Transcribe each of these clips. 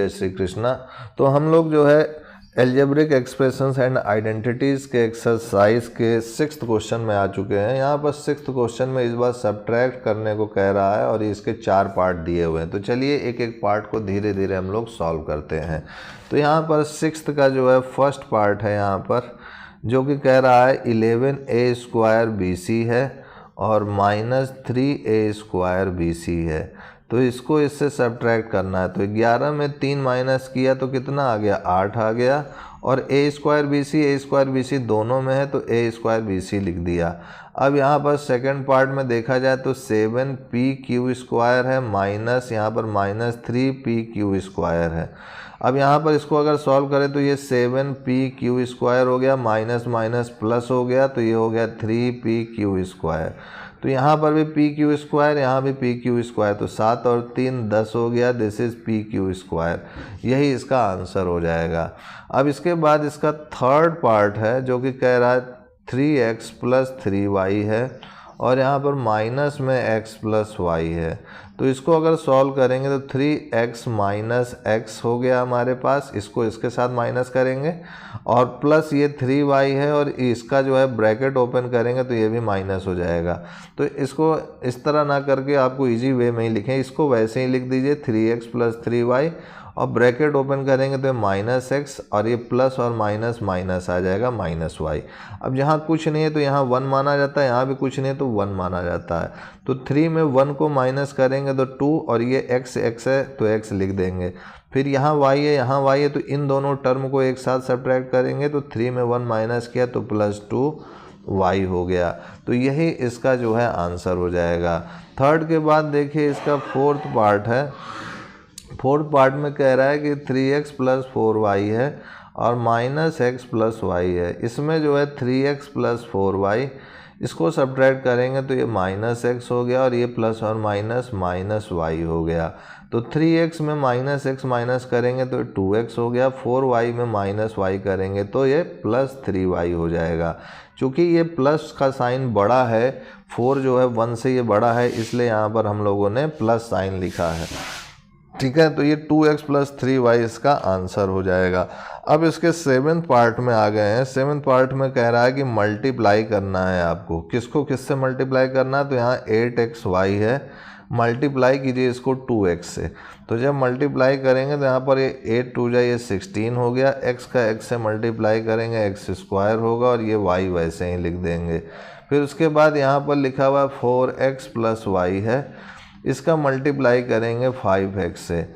जय श्री कृष्णा। तो हम लोग जो है एल्जेब्रिक एक्सप्रेशंस एंड आइडेंटिटीज़ के एक्सरसाइज के 6th क्वेश्चन में आ चुके हैं। यहाँ पर 6th क्वेश्चन में इस बार सब्ट्रैक्ट करने को कह रहा है और इसके 4 पार्ट दिए हुए हैं। तो चलिए एक एक पार्ट को धीरे धीरे हम लोग सॉल्व करते हैं। तो यहाँ पर 6th का जो है फर्स्ट पार्ट है यहाँ पर, जो कि कह रहा है 11a² BC है और -3a² BC है। तो इसको इससे सब्ट्रैक्ट करना है। तो 11 में 3 माइनस किया तो कितना आ गया, 8 आ गया। और a² BC दोनों में है तो a² BC लिख दिया। अब यहाँ पर सेकंड पार्ट में देखा जाए तो 7pq² है माइनस यहाँ पर -3pq² है। अब यहाँ पर इसको अगर सॉल्व करें तो ये 7pq² हो गया, माइनस माइनस प्लस हो गया तो ये हो गया 3pq²। तो यहाँ पर भी pq², यहाँ भी pq², तो 7 और 3 10 हो गया, दिस इज़ pq²। यही इसका आंसर हो जाएगा। अब इसके बाद इसका थर्ड पार्ट है जो कि कह रहा है 3x + 3y है और यहाँ पर माइनस में x + y है। तो इसको अगर सॉल्व करेंगे तो 3x - x हो गया हमारे पास, इसको इसके साथ माइनस करेंगे और प्लस ये 3y है और इसका जो है ब्रैकेट ओपन करेंगे तो ये भी माइनस हो जाएगा। तो इसको इस तरह ना करके आपको इजी वे में ही लिखें, इसको वैसे ही लिख दीजिए 3x + 3y और ब्रैकेट ओपन करेंगे तो -x और ये प्लस और माइनस माइनस आ जाएगा -y। अब जहाँ कुछ नहीं है तो यहाँ 1 माना जाता है, यहाँ भी कुछ नहीं है तो 1 माना जाता है। तो 3 में 1 को माइनस करेंगे तो 2 और ये x है तो x लिख देंगे। फिर यहाँ y है, यहाँ y है, तो इन दोनों टर्म को एक साथ सब्ट्रैक्ट करेंगे तो 3 में 1 माइनस किया तो +2y हो गया। तो यही इसका जो है आंसर हो जाएगा। थर्ड के बाद देखिए इसका फोर्थ पार्ट है। फोर्थ पार्ट में कह रहा है कि 3x + 4y है और -x + y है। इसमें जो है 3x + 4y, इसको सब्ट्रैक्ट करेंगे तो ये -x हो गया और ये प्लस और माइनस -y हो गया। तो 3x में -x माइनस करेंगे तो 2x हो गया, 4y में -y करेंगे तो ये +3y हो जाएगा। चूँकि ये प्लस का साइन बड़ा है, 4 जो है 1 से ये बड़ा है, इसलिए यहाँ पर हम लोगों ने प्लस साइन लिखा है। ठीक है, तो ये 2x + 3y इसका आंसर हो जाएगा। अब इसके 7th पार्ट में आ गए हैं। 7th पार्ट में कह रहा है कि मल्टीप्लाई करना है आपको। किसको किससे मल्टीप्लाई करना है, तो यहाँ 8xy है, मल्टीप्लाई कीजिए इसको 2x से। तो जब मल्टीप्लाई करेंगे तो यहाँ पर ये 8 2 ये 16 हो गया, x का x से मल्टीप्लाई करेंगे x² होगा और ये y वैसे ही लिख देंगे। फिर उसके बाद यहाँ पर लिखा हुआ 4x + y है, इसका मल्टीप्लाई करेंगे 5x से।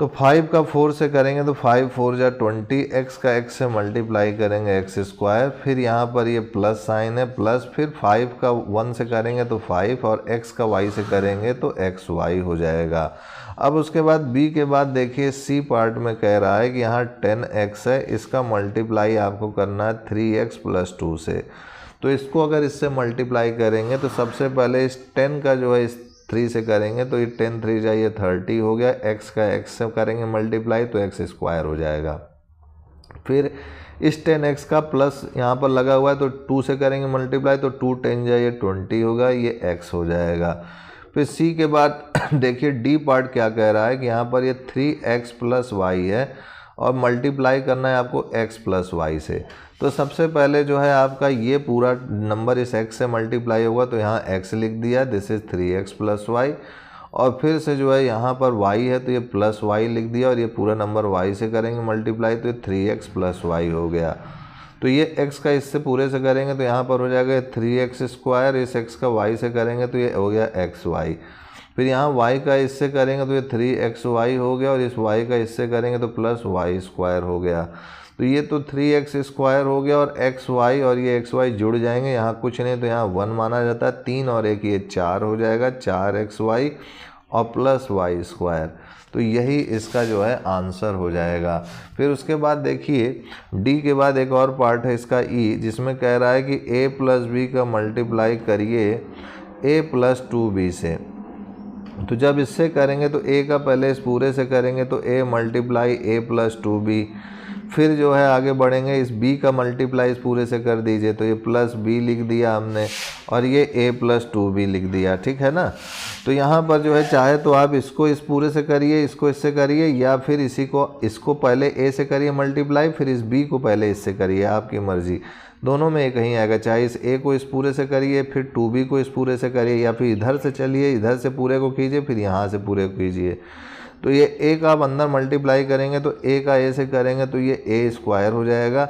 तो 5 का 4 से करेंगे तो 5 4 जा 20, x का x से मल्टीप्लाई करेंगे x²। फिर यहाँ पर ये प्लस साइन है, प्लस, फिर 5 का 1 से करेंगे तो 5 और x का y से करेंगे तो xy हो जाएगा। अब उसके बाद b के बाद देखिए c पार्ट में कह रहा है कि यहाँ 10x है, इसका मल्टीप्लाई आपको करना है 3x + 2 से। तो इसको अगर इससे मल्टीप्लाई करेंगे तो सबसे पहले इस 10 का जो है इस 3 से करेंगे तो ये 10 3 जाइए 30 हो गया, x का x से करेंगे मल्टीप्लाई तो x² हो जाएगा। फिर इस 10x का प्लस यहाँ पर लगा हुआ है तो 2 से करेंगे मल्टीप्लाई तो 2 10 जाइए 20 होगा, ये x हो जाएगा। फिर c के बाद देखिए d पार्ट क्या कह रहा है कि यहाँ पर ये 3x + y है और मल्टीप्लाई करना है आपको x + y से। तो सबसे पहले जो है आपका ये पूरा नंबर इस x से मल्टीप्लाई होगा तो यहाँ x लिख दिया, दिस इज़ 3x + y। और फिर से जो है यहाँ पर y है तो ये +y लिख दिया और ये पूरा नंबर y से करेंगे मल्टीप्लाई तो ये 3x + y हो गया। तो ये x का इससे पूरे से करेंगे तो यहाँ पर हो जाएगा 3x², इस x का y से करेंगे तो ये हो गया xy। फिर यहाँ y का इससे करेंगे तो ये 3xy हो गया और इस y का इससे करेंगे तो +y² हो गया। तो ये तो 3x² हो गया और xy और ये xy जुड़ जाएंगे, यहाँ कुछ नहीं तो यहाँ 1 माना जाता है, 3 और 1 ये 4 हो जाएगा, 4xy और +y²। तो यही इसका जो है आंसर हो जाएगा। फिर उसके बाद देखिए d के बाद एक और पार्ट है इसका e, जिसमें कह रहा है कि a + b का मल्टीप्लाई करिए a + 2b से। तो जब इससे करेंगे तो a का पहले इस पूरे से करेंगे तो a × a + 2b, फिर जो है आगे बढ़ेंगे, इस b का मल्टीप्लाई इस पूरे से कर दीजिए, तो ये प्लस b लिख दिया हमने और ये a प्लस 2b लिख दिया, ठीक है ना। तो यहाँ पर जो है चाहे तो आप इसको इस पूरे से करिए, इसको इससे करिए, या फिर इसको पहले a से करिए मल्टीप्लाई, फिर इस b को पहले इससे करिए, आपकी मर्ज़ी, दोनों में एक ही आएगा। चाहे इस a को इस पूरे से करिए, फिर 2b को इस पूरे से करिए, या फिर इधर से चलिए, इधर से पूरे को कीजिए, फिर यहाँ से पूरे को कीजिए। तो ये a का आप अंदर मल्टीप्लाई करेंगे तो a का a से करेंगे तो ये a स्क्वायर हो जाएगा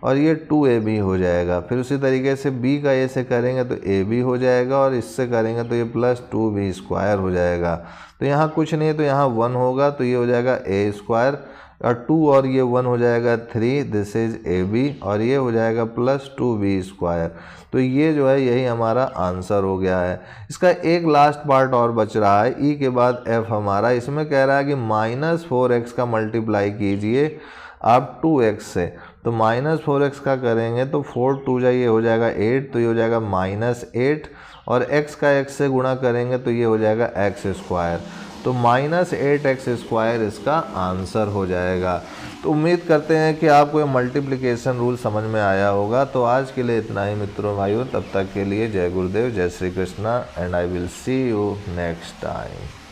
और ये 2ab हो जाएगा। फिर उसी तरीके से b का a से करेंगे तो ab हो जाएगा और इससे करेंगे तो ये प्लस 2b स्क्वायर हो जाएगा। तो यहाँ कुछ नहीं है तो यहाँ 1 होगा, तो ये हो जाएगा a स्क्वायर और 2 और ये 1 हो जाएगा 3, दिस इज ab, और ये हो जाएगा प्लस 2b स्क्वायर। तो ये जो है यही हमारा आंसर हो गया है। इसका एक लास्ट पार्ट और बच रहा है, e के बाद f हमारा, इसमें कह रहा है कि -4x का मल्टीप्लाई कीजिए आप 2x से। तो -4x का करेंगे तो 4 2 ये हो जाएगा 8, तो ये हो जाएगा -8, और x का x से गुणा करेंगे तो ये हो जाएगा x स्क्वायर। तो -8x स्क्वायर इसका आंसर हो जाएगा। तो उम्मीद करते हैं कि आपको ये मल्टीप्लिकेशन रूल समझ में आया होगा। तो आज के लिए इतना ही मित्रों भाइयों, तब तक के लिए जय गुरुदेव, जय Shri Krishna, and I will see you next time.